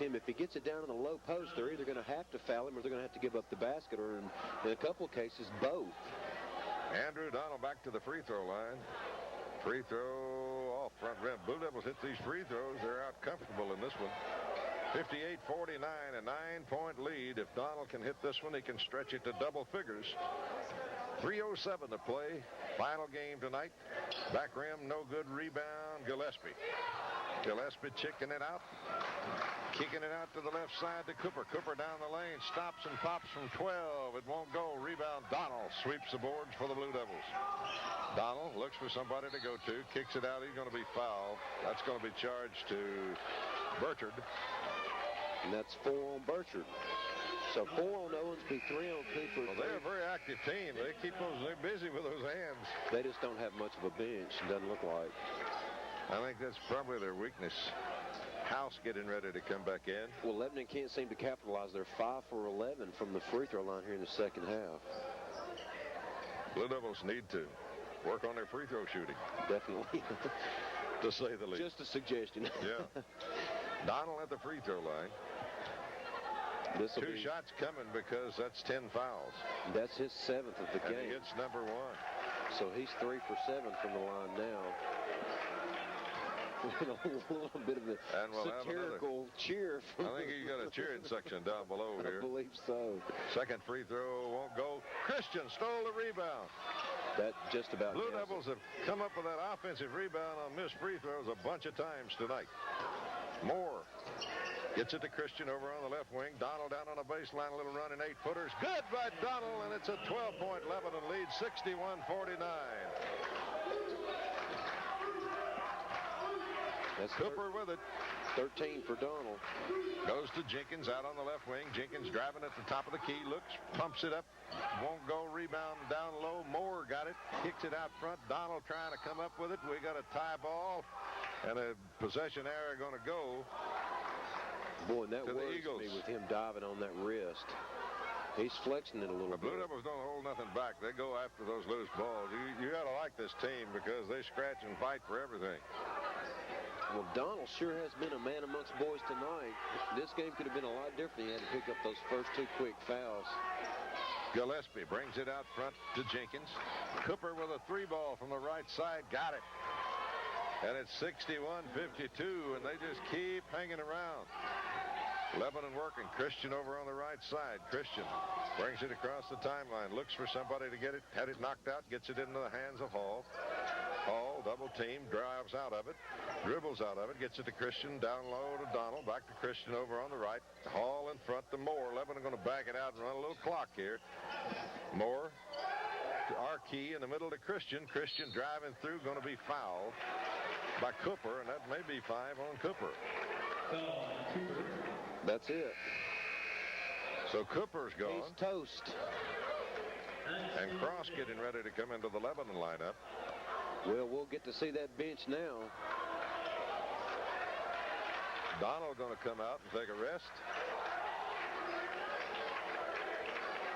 him. If he gets it down in the low post, they're either going to have to foul him or they're going to have to give up the basket, or in a couple of cases, both. Andrew Donald back to the free throw line. Free throw off front rim. Blue Devils hit these free throws. They're out comfortable in this one. 58-49, a 9-point lead. If Donald can hit this one, he can stretch it to double figures. 3:07 to play. Final game tonight. Back rim, no good. Rebound, Gillespie. Gillespie checking it out. Kicking it out to the left side to Cooper. Cooper down the lane. Stops and pops from 12. It won't go. Rebound, Donald sweeps the boards for the Blue Devils. Donald looks for somebody to go to. Kicks it out. He's going to be fouled. That's going to be charged to Burchard. And that's 4 on Burchard. So 4 on Owensby, 3 on Cooper. Well, they're a very active team. They're busy with those hands. They just don't have much of a bench. It doesn't look like. I think that's probably their weakness. House getting ready to come back in. Well, Lebanon can't seem to capitalize. They're 5 for 11 from the free throw line here in the second half. Blue Devils need to work on their free throw shooting. Definitely. To say the least. Just a suggestion. Yeah. Donald at the free throw line. Two shots coming because that's 10 fouls. That's his 7th of the game. And he hits number 1. So he's 3 for 7 from the line now. A little bit of a satirical cheer. I think he's got a cheering section down below here. I believe so. Second free throw won't go. Christian stole the rebound. That just about. Blue Devils have come up with that offensive rebound on missed free throws a bunch of times tonight. Moore gets it to Christian over on the left wing. Donald down on a baseline, a little run in 8-footers. Good by Donald, and it's a 12-point Lebanon lead, 61-49. That's Cooper with it. 13 for Donald. Goes to Jenkins out on the left wing. Jenkins driving at the top of the key. Looks, pumps it up. Won't go. Rebound down low. Moore got it. Kicks it out front. Donald trying to come up with it. We got a tie ball. And a possession error going to go. Boy, and that worries me with him diving on that wrist. He's flexing it a little bit. The Blue Devils don't hold nothing back. They go after those loose balls. You got to like this team because they scratch and fight for everything. Well, Donald sure has been a man amongst boys tonight. This game could have been a lot different. He had to pick up those first 2 quick fouls. Gillespie brings it out front to Jenkins. Cooper with a 3-ball from the right side. Got it. And it's 61-52, and they just keep hanging around. Lebanon working. Christian over on the right side. Christian brings it across the timeline. Looks for somebody to get it. Had it knocked out. Gets it into the hands of Hall. Hall, double team, drives out of it. Dribbles out of it. Gets it to Christian. Down low to Donald. Back to Christian over on the right. Hall in front to Moore. Lebanon going to back it out and run a little clock here. Moore to Arkey in the middle to Christian. Christian driving through. Going to be fouled by Cooper, and that may be 5 on Cooper. That's it. So Cooper's gone. He's toast. And Cross getting ready to come into the Lebanon lineup. Well, we'll get to see that bench now. Donald going to come out and take a rest.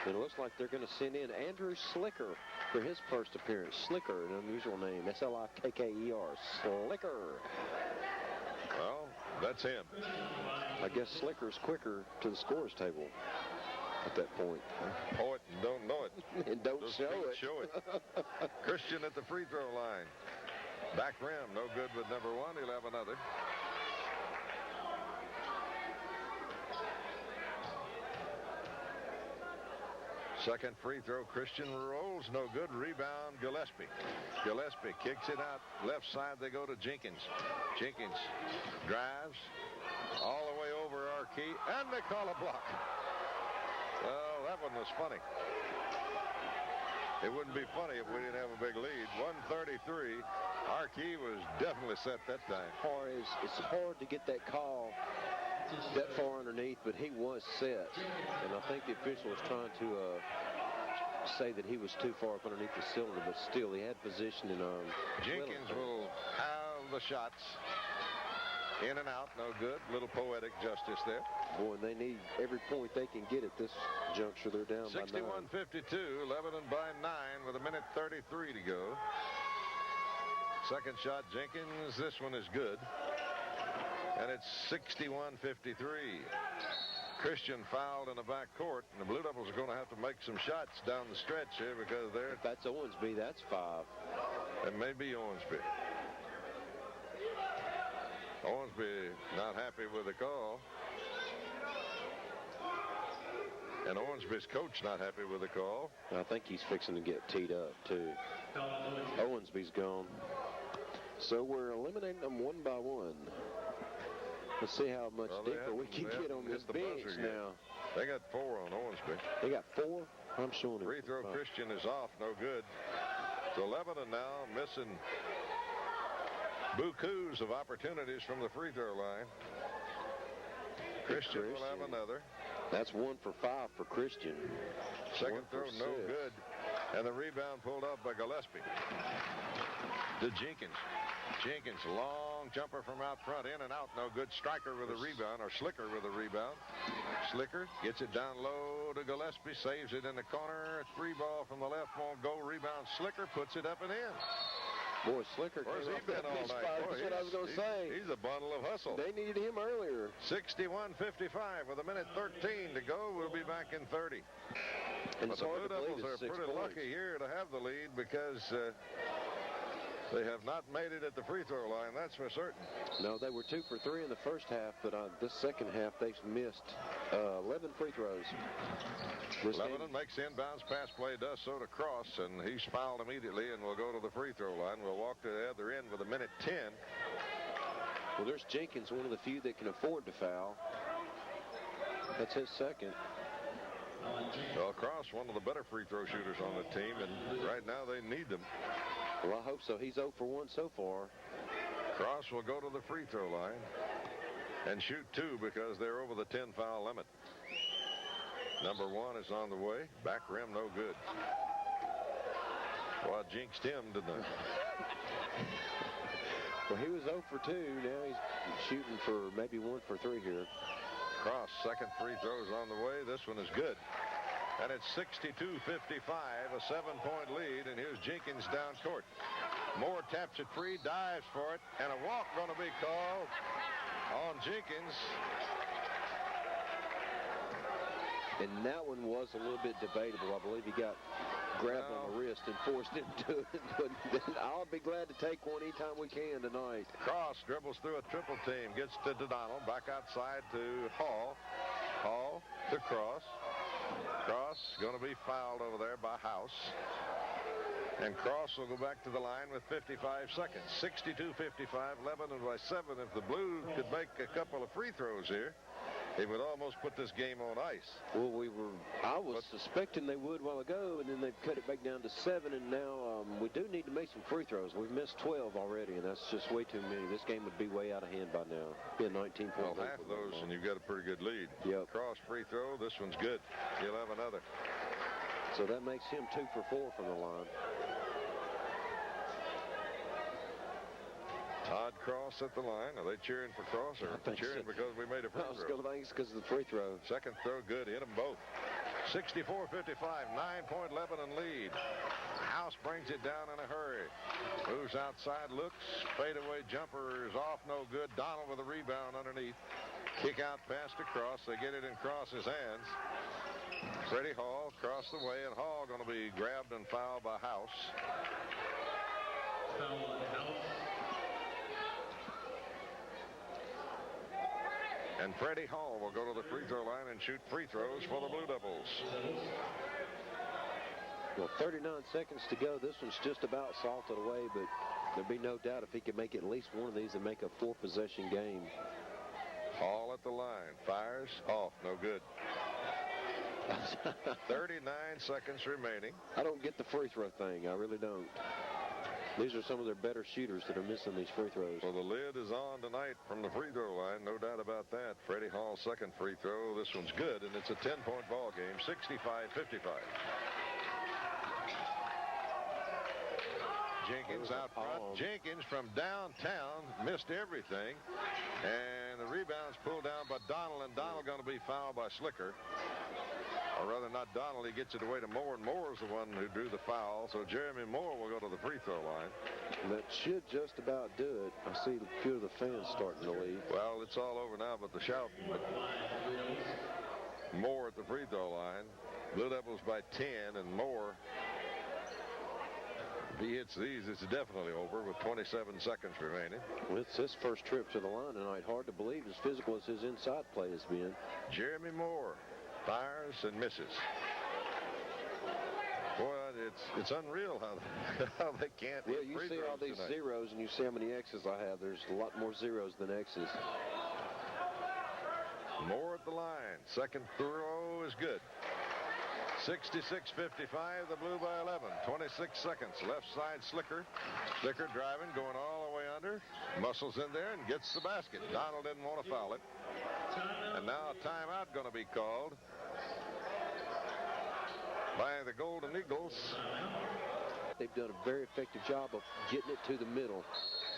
It looks like they're going to send in Andrew Slicker for his first appearance. Slicker, an unusual name. S-L-I-K-K-E-R. Slicker. Well, that's him. I guess Slicker's quicker to the scorer's table at that point. Poet and don't know it. And don't show it. Christian at the free throw line. Back rim, no good with number 1. He'll have another. Second free throw, Christian rolls, no good. Rebound, Gillespie. Gillespie kicks it out. Left side, they go to Jenkins. Jenkins drives all the way over Arkey, and they call a block. Oh, that one was funny. It wouldn't be funny if we didn't have a big lead. 133. Arkey was definitely set that time. It's hard to get that call that far underneath, but he was set. And I think the official was trying to say that he was too far up underneath the cylinder, but still he had position in Jenkins will have the shots. In and out, no good. Little poetic justice there. Boy, they need every point they can get at this juncture. They're down by 9. 61-52, Lebanon by 9 with 1:33 to go. Second shot, Jenkins. This one is good. And it's 61-53. Christian fouled in the back court, and the Blue Devils are going to have to make some shots down the stretch here because if that's Owensby, that's 5. It may be Owensby. Owensby not happy with the call. And Owensby's coach not happy with the call. I think he's fixing to get teed up, too. Owensby's gone. So we're eliminating them one by one. Let's see how much deeper we can get on this bench now. They got 4 on Owensby. They got 4? I'm showing it. Free throw Christian is off, no good. So Lebanon now missing bukus of opportunities from the free throw line. Christian will have another. That's 1 for 5 for Christian. Second throw, no good. And the rebound pulled up by Gillespie. To Jenkins. Jenkins, long jumper from out front, in and out, no good. Striker with a rebound, or Slicker with a rebound. Slicker gets it down low to Gillespie, saves it in the corner. 3 ball from the left, won't go. Rebound, Slicker puts it up and in. Boy, Slicker Where's he been all night? Boy, that's what I was going to say. He's a bundle of hustle. They needed him earlier. 61-55 with 1:13 to go. We'll be back in 30. And but the Blue Devils are pretty lucky here to have the lead because they have not made it at the free throw line, that's for certain. No, they were 2 for 3 in the first half, but this second half they've missed 11 free throws. Lebanon makes the inbounds pass play, does so to Cross, and he's fouled immediately and will go to the free throw line. We'll walk to the other end with 1:10. Well, there's Jenkins, one of the few that can afford to foul. That's his second. Well, Cross, one of the better free throw shooters on the team, and right now they need them. Well, I hope so. He's 0 for 1 so far. Cross will go to the free throw line and shoot 2 because they're over the 10 foul limit. Number 1 is on the way. Back rim, no good. Well, I jinxed him, didn't I? Well, he was 0 for 2. Now he's shooting for maybe 1 for 3 here. Cross, second free throw's on the way. This one is good. And it's 62-55, a 7-point lead. And here's Jenkins down court. Moore taps it free, dives for it, and a walk going to be called on Jenkins. And that one was a little bit debatable. I believe he got grabbed on the wrist and forced into it. But I'll be glad to take one anytime we can tonight. Cross dribbles through a triple team, gets to Donald, back outside to Hall. Hall to Cross. Cross going to be fouled over there by House. And Cross will go back to the line with 55 seconds. 62-55, Lebanon by 7. If the Blues could make a couple of free throws here, it would almost put this game on ice. Well, I was suspecting they would a while ago, and then they've cut it back down to 7, and now we do need to make some free throws. We've missed 12 already, and that's just way too many. This game would be way out of hand by now. Be a 19-point Well, half of those, and you've got a pretty good lead. Yep. Cross free throw. This one's good. He'll have another. So that makes him 2 for 4 from the line. Todd Cross at the line. Are they cheering for Cross or cheering because we made a free throw? I think it's because of the free throw. Second throw good. Hit them both. 64-55. 9-point Lebanon lead. House brings it down in a hurry. Moves outside. Looks. Fadeaway jumper is off. No good. Donald with a rebound underneath. Kick out pass to Cross. They get it in Cross's hands. Freddie Hall across the way, and Hall going to be grabbed and fouled by House. Foul on House. And Freddie Hall will go to the free throw line and shoot free throws for the Blue Devils. Well, 39 seconds to go. This one's just about salted away, but there'd be no doubt if he could make at least one of these and make a 4-possession game. Hall at the line. Fires. Off. No good. 39 seconds remaining. I don't get the free throw thing. I really don't. These are some of their better shooters that are missing these free throws. Well, the lid is on tonight from the free throw line. No doubt about that. Freddie Hall's second free throw. This one's good, and it's a 10-point ball game. 65-55. Jenkins out front. Jenkins from downtown missed everything. And And the rebound's pulled down by Donald, and Donald going to be fouled by Slicker. Or rather, not Donald. He gets it away to Moore, and Moore's the one who drew the foul. So Jeremy Moore will go to the free throw line. That should just about do it. I see a few of the fans starting to leave. Well, it's all over now, but the shout. But Moore at the free throw line. Blue Devils by 10, and Moore, if he hits these, it's definitely over with 27 seconds remaining. Well, it's his first trip to the line tonight. Hard to believe as physical as his inside play has been. Jeremy Moore fires and misses. Boy, it's unreal how they can't. Well, you see all these zeros, and you see how many X's I have. There's a lot more zeros than X's. Moore at the line. Second throw is good. 66-55, the Blue by 11. 26 seconds. Left side, Slicker. Slicker driving, going all the way under. Muscles in there and gets the basket. Donald didn't want to foul it. And now a timeout going to be called by the Golden Eagles. They've done a very effective job of getting it to the middle.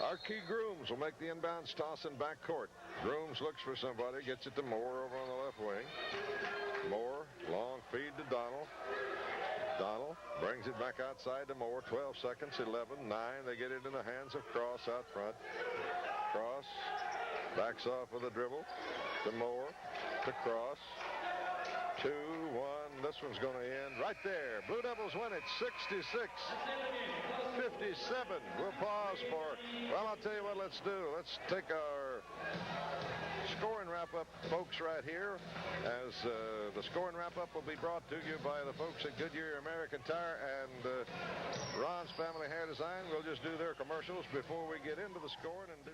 Archie Grooms will make the inbounds toss in backcourt. Grooms looks for somebody, gets it to Moore over on the left wing. Moore, long feed to Donald. Donald brings it back outside to Moore. 12 seconds, 11, 9. They get it in the hands of Cross out front. Cross backs off with a dribble to Moore, to Cross. 2-1. This one's going to end right there. Blue Devils win it 66-57. We'll pause for, well, I'll tell you what let's do. Let's take our scoring wrap-up, folks, right here, as the scoring wrap-up will be brought to you by the folks at Goodyear American Tire and Ron's Family Hair Design. We'll just do their commercials before we get into the scoring and do